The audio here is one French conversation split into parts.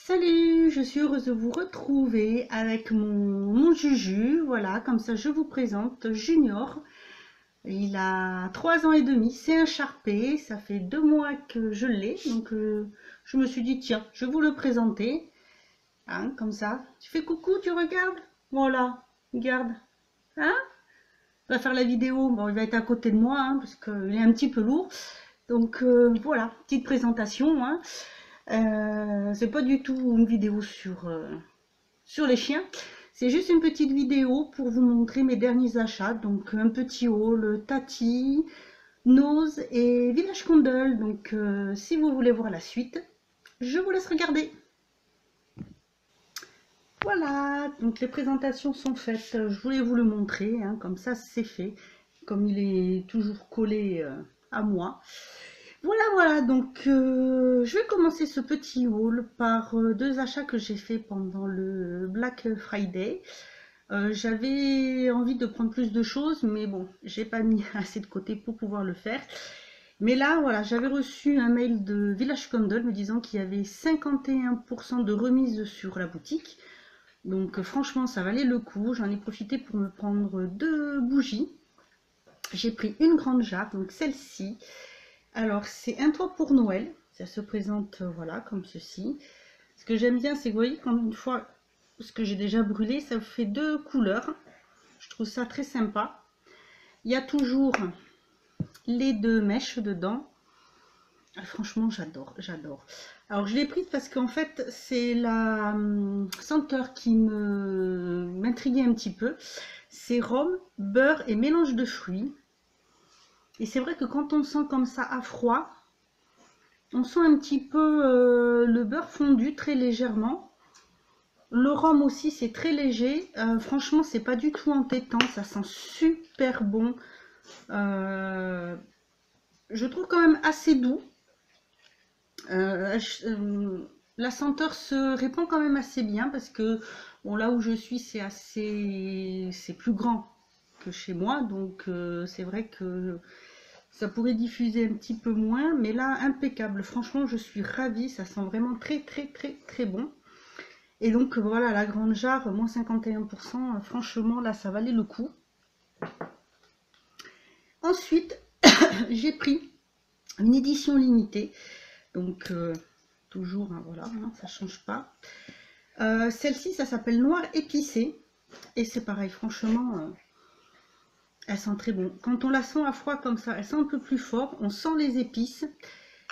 Salut, je suis heureuse de vous retrouver avec mon Juju. Voilà, comme ça je vous présente Junior. Il a 3 ans et demi, c'est un Charpé, ça fait 2 mois que je l'ai. Donc je me suis dit, tiens, je vais vous le présenter. Hein, comme ça. Tu fais coucou, tu regardes? Voilà, regarde. Hein? On va faire la vidéo. Bon, il va être à côté de moi, hein, parce qu'il est un petit peu lourd. Donc voilà, petite présentation. Hein. C'est pas du tout une vidéo sur les chiens. C'est juste une petite vidéo pour vous montrer mes derniers achats. Donc un petit haul Tati, Nose et Village Condel. Donc si vous voulez voir la suite, je vous laisse regarder. Voilà, donc les présentations sont faites. Je voulais vous le montrer, hein, comme ça c'est fait. Comme il est toujours collé à moi. Voilà, donc je vais commencer ce petit haul par 2 achats que j'ai fait pendant le Black Friday. J'avais envie de prendre plus de choses, mais bon, j'ai pas mis assez de côté pour pouvoir le faire. Mais là, voilà, j'avais reçu un mail de Village Condel me disant qu'il y avait 51% de remise sur la boutique. Donc franchement, ça valait le coup. J'en ai profité pour me prendre 2 bougies. J'ai pris une grande jarre, donc celle-ci. Alors, c'est un toit pour Noël. Ça se présente, voilà, comme ceci. Ce que j'aime bien, c'est que vous voyez, quand une fois ce que j'ai déjà brûlé, ça fait 2 couleurs. Je trouve ça très sympa. Il y a toujours les 2 mèches dedans. Ah, franchement, j'adore. Alors, je l'ai prise parce qu'en fait, c'est la senteur qui m'intriguait un petit peu. C'est rhum, beurre et mélange de fruits. Et c'est vrai que quand on sent comme ça à froid, on sent un petit peu le beurre fondu très légèrement. Le rhum aussi, c'est très léger. Franchement, c'est pas du tout entêtant. Ça sent super bon. Je trouve quand même assez doux. La senteur se répand quand même assez bien parce que bon, là où je suis, c'est plus grand que chez moi. Donc c'est vrai que ça pourrait diffuser un petit peu moins, mais là, impeccable. Franchement, je suis ravie. Ça sent vraiment très bon. Et donc, voilà, la grande jarre, moins 51%. Franchement, là, ça valait le coup. Ensuite, j'ai pris une édition limitée. Donc, toujours, hein, voilà, hein, ça change pas. Celle-ci, ça s'appelle Noir épicé. Et c'est pareil, franchement, elle sent très bon. Quand on la sent à froid comme ça, elle sent un peu plus fort. On sent les épices.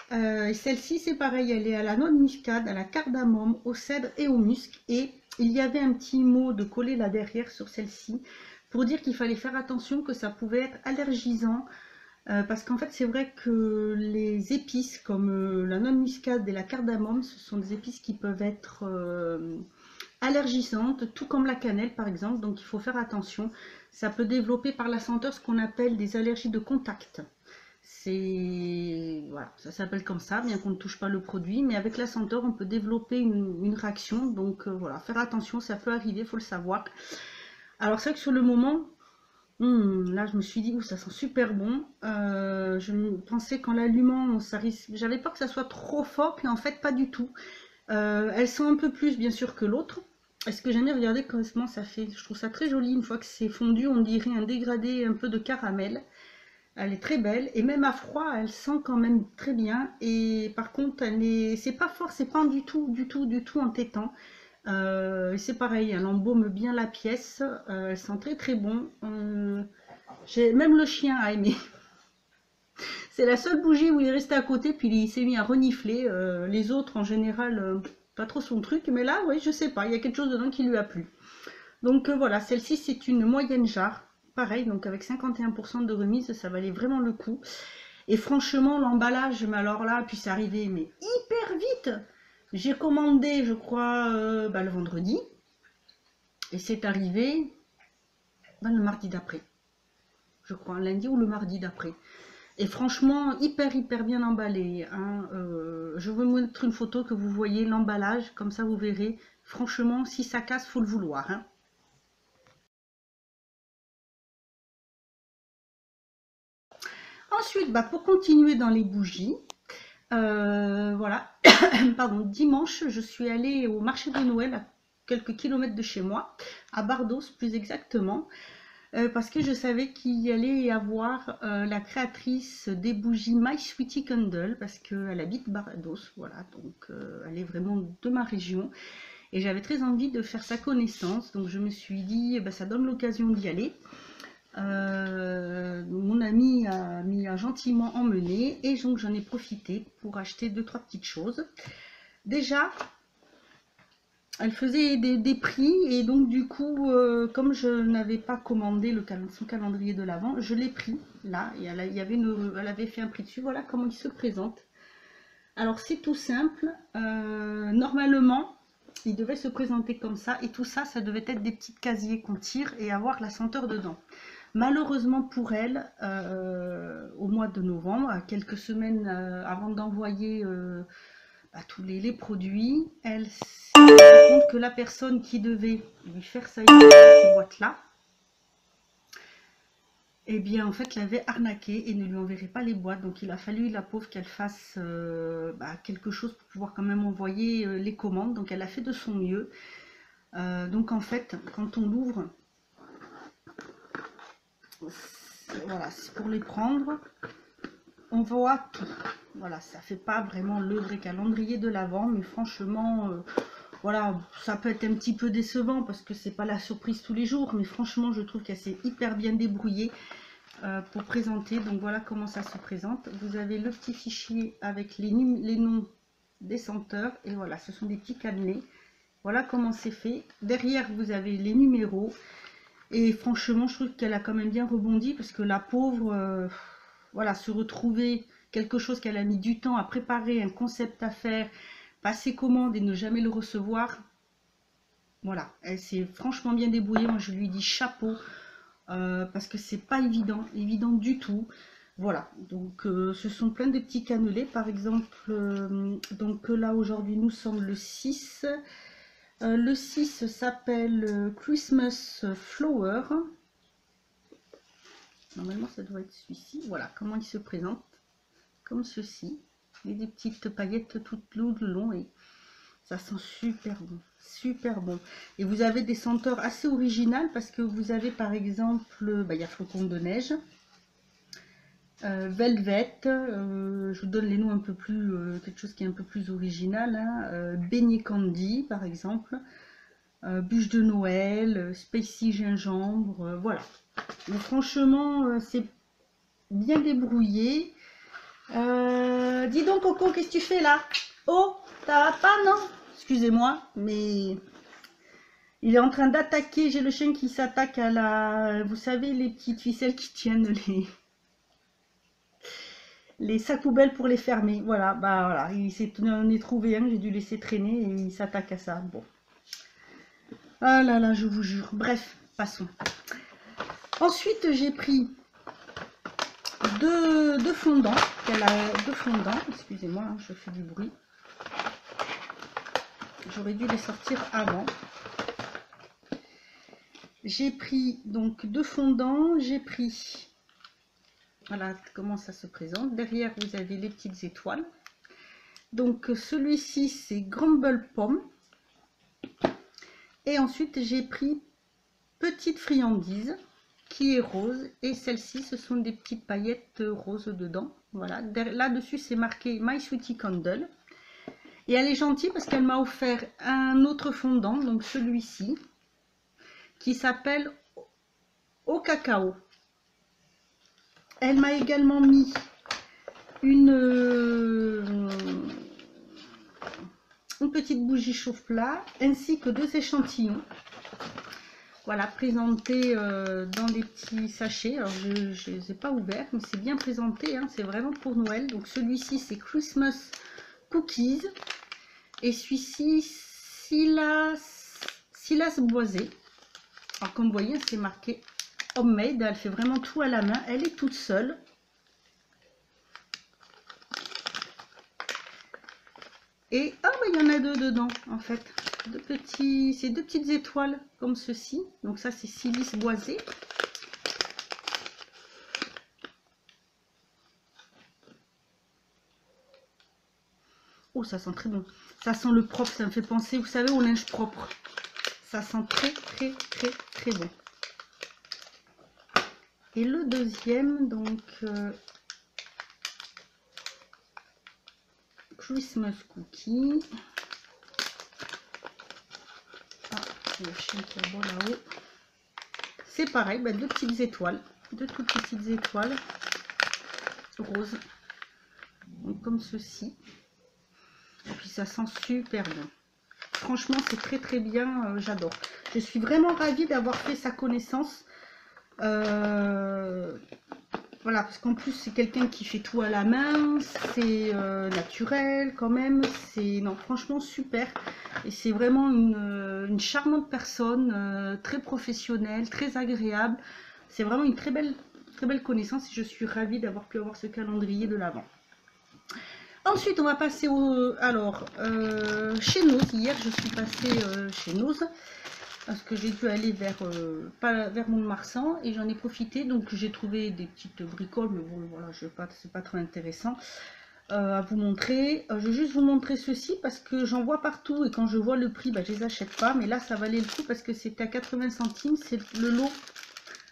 Celle-ci, c'est pareil, elle est à la noix de muscade, à la cardamome, au cèdre et au musc. Et il y avait un petit mot de collé là derrière sur celle-ci pour dire qu'il fallait faire attention, que ça pouvait être allergisant. Parce qu'en fait, c'est vrai que les épices comme la noix de muscade et la cardamome, ce sont des épices qui peuvent être allergisantes, tout comme la cannelle par exemple. Donc il faut faire attention. Ça peut développer par la senteur ce qu'on appelle des allergies de contact. C'est voilà, ça s'appelle comme ça, bien qu'on ne touche pas le produit, mais avec la senteur, on peut développer une réaction. Donc voilà, faire attention, ça peut arriver, il faut le savoir. Alors c'est vrai que sur le moment, là je me suis dit, ça sent super bon. Je pensais qu'en l'allumant, ça risque, j'avais peur que ça soit trop fort, puis en fait pas du tout. Elle sent un peu plus bien sûr que l'autre. Est-ce que j'aime bien regarder comment ça fait? Je trouve ça très joli, une fois que c'est fondu, on dirait un dégradé un peu de caramel. Elle est très belle et même à froid, elle sent quand même très bien. Et par contre, c'est pas fort, c'est pas du tout entêtant. C'est pareil, elle embaume bien la pièce. Elle sent très bon. Même le chien a aimé. C'est la seule bougie où il est resté à côté, puis il s'est mis à renifler. Les autres, en général, pas trop son truc. Mais là, oui, je sais pas, il y a quelque chose dedans qui lui a plu. Donc voilà, celle-ci, c'est une moyenne jarre. Pareil, donc avec 51% de remise, ça valait vraiment le coup. Et franchement, l'emballage, mais alors là, puis c'est arrivé, mais hyper vite. J'ai commandé, je crois, le vendredi. Et c'est arrivé le mardi d'après. Je crois, lundi ou le mardi d'après. Et franchement, hyper bien emballé. Hein. Je vais vous mettre une photo que vous voyez l'emballage, comme ça vous verrez. Franchement, si ça casse, faut le vouloir. Hein. Ensuite, pour continuer dans les bougies, voilà, pardon, dimanche, je suis allée au marché de Noël à quelques kilomètres de chez moi, à Bardos plus exactement, parce que je savais qu'il y allait y avoir la créatrice des bougies My Sweetie Candle, parce qu'elle habite Bardos, voilà, donc elle est vraiment de ma région, et j'avais très envie de faire sa connaissance, donc je me suis dit, ça donne l'occasion d'y aller. Mon ami m'y a gentiment emmené et donc j'en ai profité pour acheter 2-3 petites choses. Déjà, elle faisait des prix et donc du coup, comme je n'avais pas commandé son calendrier de l'Avent, je l'ai pris là et elle avait fait un prix dessus. Voilà comment il se présente. Alors c'est tout simple. Normalement, il devait se présenter comme ça et tout ça, ça devait être des petits casiers qu'on tire et avoir la senteur dedans. Malheureusement pour elle, au mois de novembre, à quelques semaines avant d'envoyer tous les produits, elle s'est rendue compte que la personne qui devait lui faire ces boîtes-là, eh bien en fait l'avait arnaquée et ne lui enverrait pas les boîtes. Donc il a fallu, la pauvre, qu'elle fasse quelque chose pour pouvoir quand même envoyer les commandes. Donc elle a fait de son mieux. Donc en fait, quand on l'ouvre, voilà, c'est pour les prendre, on voit tout. Voilà, ça fait pas vraiment le vrai calendrier de l'Avent, mais franchement, voilà, ça peut être un petit peu décevant parce que c'est pas la surprise tous les jours, mais franchement, je trouve qu'elle s'est hyper bien débrouillée pour présenter. Donc voilà comment ça se présente. Vous avez le petit fichier avec les noms des senteurs et voilà, ce sont des petits cannelés. Voilà comment c'est fait. Derrière, vous avez les numéros. Et franchement, je trouve qu'elle a quand même bien rebondi parce que la pauvre, voilà, se retrouver quelque chose qu'elle a mis du temps à préparer, un concept à faire, passer commande et ne jamais le recevoir. Voilà, elle s'est franchement bien débrouillée. Moi, je lui dis chapeau parce que c'est pas évident du tout. Voilà, donc ce sont plein de petits cannelés. Par exemple, donc là aujourd'hui, nous sommes le 6. Le 6 s'appelle Christmas Flower. Normalement, ça doit être celui-ci. Voilà comment il se présente. Comme ceci. Et des petites paillettes tout le long. Et ça sent super bon. Super bon. Et vous avez des senteurs assez originales parce que vous avez par exemple, il y a flocon de neige. Velvet, je vous donne les noms un peu plus, quelque chose qui est un peu plus original, hein. Beignet Candy par exemple, bûche de Noël, Spacey gingembre, voilà. Mais franchement, c'est bien débrouillé. Dis donc Coco, qu'est-ce que tu fais là? Oh, ça va pas, non? Excusez-moi, mais il est en train d'attaquer, j'ai le chien qui s'attaque à la... Vous savez, les petites ficelles qui tiennent les sacs poubelles pour les fermer. Voilà, bah voilà, il s'est trouvé un, j'ai dû laisser traîner et il s'attaque à ça. Bon. Ah là là, je vous jure. Bref, passons. Ensuite, j'ai pris deux fondants. Deux fondants. Excusez-moi, hein, je fais du bruit. J'aurais dû les sortir avant. J'ai pris donc deux fondants. J'ai pris... Voilà comment ça se présente. Derrière, vous avez les petites étoiles. Donc, celui-ci, c'est Grumble Pomme. Et ensuite, j'ai pris Petite Friandise, qui est rose. Et celle-ci, ce sont des petites paillettes roses dedans. Voilà. Là-dessus, c'est marqué My Sweetie Candle. Et elle est gentille parce qu'elle m'a offert un autre fondant, donc celui-ci, qui s'appelle Au Cacao. Elle m'a également mis une petite bougie chauffe-plat ainsi que deux échantillons. Voilà, présentés dans des petits sachets. Alors je ne les ai pas ouverts, mais c'est bien présenté, hein, c'est vraiment pour Noël. Donc celui-ci c'est Christmas Cookies et celui-ci Silas Boisé. Alors comme vous voyez, c'est marqué homemade, elle fait vraiment tout à la main, elle est toute seule. Et oh, il y en a deux dedans en fait. C'est deux petites étoiles comme ceci. Donc ça c'est Silas Boisé. Oh, ça sent très bon. Ça sent le propre, ça me fait penser, vous savez, au linge propre. Ça sent très, très, très, très bon. Et le deuxième, donc, Christmas Cookie. Ah, le chien qui aboie là-haut. C'est pareil, bah, deux petites étoiles. Deux toutes petites étoiles roses. Donc, comme ceci. Et puis, ça sent super bon. Franchement, c'est très, très bien. J'adore. Je suis vraiment ravie d'avoir fait sa connaissance. Voilà, parce qu'en plus, c'est quelqu'un qui fait tout à la main. C'est naturel quand même. C'est, non, franchement, super. Et c'est vraiment une charmante personne, très professionnelle, très agréable. C'est vraiment une très belle connaissance et je suis ravie d'avoir pu avoir ce calendrier de l'Avent. Ensuite, on va passer chez Noz. Hier, je suis passée chez Noz parce que j'ai dû aller vers Mont-de-Marsan et j'en ai profité. Donc, j'ai trouvé des petites bricoles, mais bon, voilà, c'est pas très intéressant à vous montrer. Je vais juste vous montrer ceci parce que j'en vois partout et quand je vois le prix, bah, je les achète pas. Mais là, ça valait le coup parce que c'était à 80 centimes. C'est le lot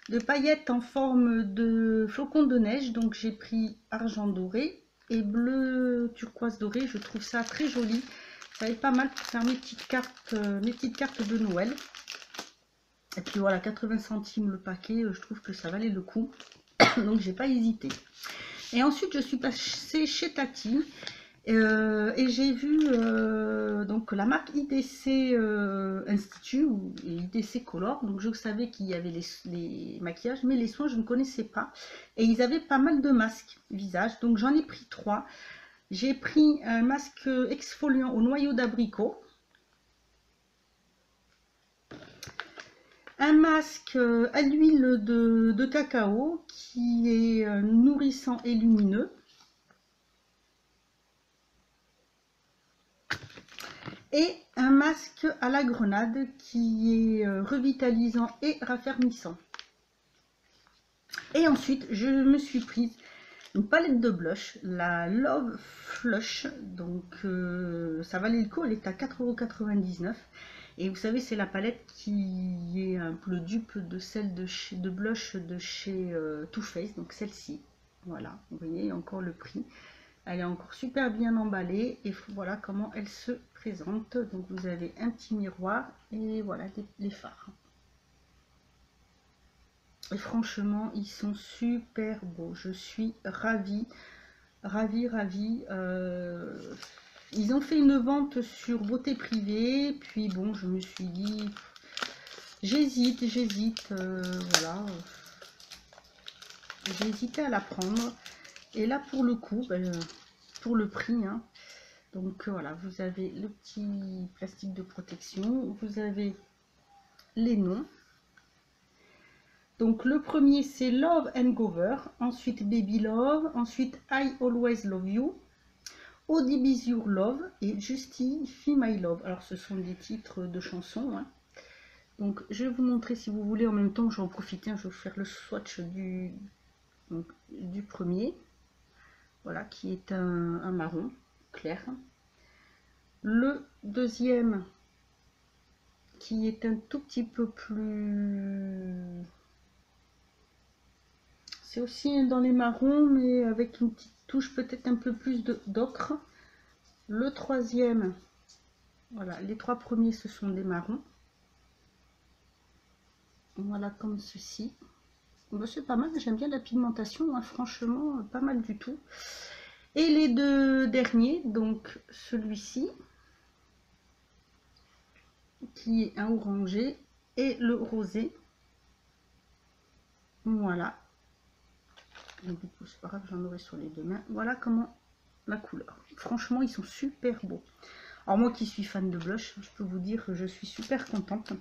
de paillettes en forme de flocons de neige. Donc, j'ai pris argent doré et bleu turquoise doré. Je trouve ça très joli. Ça va être pas mal pour faire mes petites cartes de Noël. Et puis voilà, 80 centimes le paquet, je trouve que ça valait le coup. Donc j'ai pas hésité. Et ensuite je suis passée chez Tati et j'ai vu donc la marque IDC Institute ou IDC Color. Donc je savais qu'il y avait les maquillages, mais les soins je ne connaissais pas. Et ils avaient pas mal de masques visage, donc j'en ai pris 3. J'ai pris un masque exfoliant au noyau d'abricot. Un masque à l'huile de cacao qui est nourrissant et lumineux. Et un masque à la grenade qui est revitalisant et raffermissant. Et ensuite, je me suis prise une palette de blush, la Love Flush. Donc, ça valait le coup, elle est à 4,99 €. Et vous savez, c'est la palette qui est un peu le dupe de celle de blush de chez Too Faced, donc celle-ci. Voilà, vous voyez encore le prix. Elle est encore super bien emballée et voilà comment elle se présente. Donc vous avez un petit miroir et voilà les fards. Et franchement, ils sont super beaux. Je suis ravie, ravie, ravie. Ils ont fait une vente sur Beauté Privée, puis bon, je me suis dit, j'hésite, voilà. J'ai hésité à la prendre. Et là, pour le coup, ben, pour le prix, hein, donc voilà, vous avez le petit plastique de protection, vous avez les noms. Donc le premier, c'est Love and Gover, ensuite Baby Love, ensuite I Always Love You, Odi Is Your Love et Justify My Love. Alors ce sont des titres de chansons, hein. Donc je vais vous montrer si vous voulez, en même temps je vais en profiter, hein, je vais faire le swatch du premier, voilà, qui est un marron clair. Le deuxième qui est un tout petit peu plus, c'est aussi dans les marrons mais avec une petite touche peut-être un peu plus d'ocre. Le troisième, voilà, les trois premiers ce sont des marrons, voilà, comme ceci. Bon, c'est pas mal, j'aime bien la pigmentation, hein, franchement pas mal du tout. Et les deux derniers, donc celui-ci qui est un orangé et le rosé, voilà. C'est pas grave, j'en aurai sur les deux mains. Voilà comment la couleur. Franchement, ils sont super beaux. Alors moi qui suis fan de blush, je peux vous dire que je suis super contente.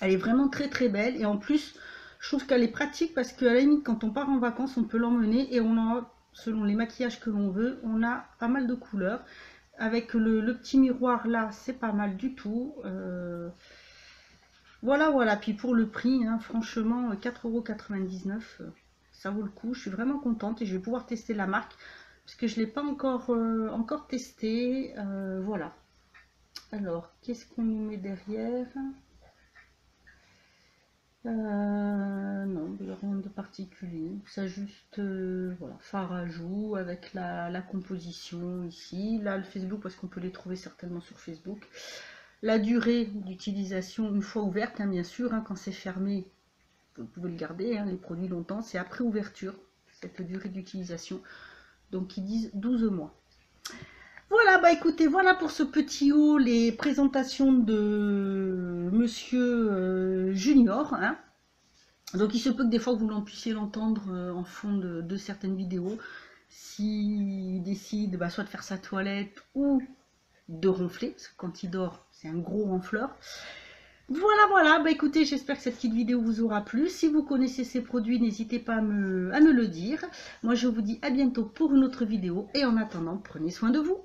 Elle est vraiment très très belle et en plus, je trouve qu'elle est pratique parce qu'à la limite, quand on part en vacances, on peut l'emmener et on a, selon les maquillages que l'on veut, on a pas mal de couleurs. Avec le petit miroir là, c'est pas mal du tout. Voilà. Puis pour le prix, hein, franchement, 4,99 €, ça vaut le coup. Je suis vraiment contente et je vais pouvoir tester la marque. parce que je ne l'ai pas encore testé. Voilà. Alors, qu'est-ce qu'on nous met derrière? Non, il n'y a rien de particulier. Ça juste, voilà, fard à joues avec la composition ici. Là, le Facebook, parce qu'on peut les trouver certainement sur Facebook. La durée d'utilisation, une fois ouverte, hein, bien sûr, hein, quand c'est fermé, vous pouvez le garder, hein, les produits longtemps. C'est après ouverture, cette durée d'utilisation. Donc, ils disent 12 mois. Voilà, bah écoutez, voilà pour ce petit haut, les présentations de Monsieur Junior, hein. Donc il se peut que des fois vous puissiez l'entendre en fond de certaines vidéos, s'il décide soit de faire sa toilette ou de ronfler, parce que quand il dort, c'est un gros ronfleur. Voilà, bah écoutez, j'espère que cette petite vidéo vous aura plu. Si vous connaissez ces produits, n'hésitez pas à me le dire. Moi, je vous dis à bientôt pour une autre vidéo, et en attendant, prenez soin de vous.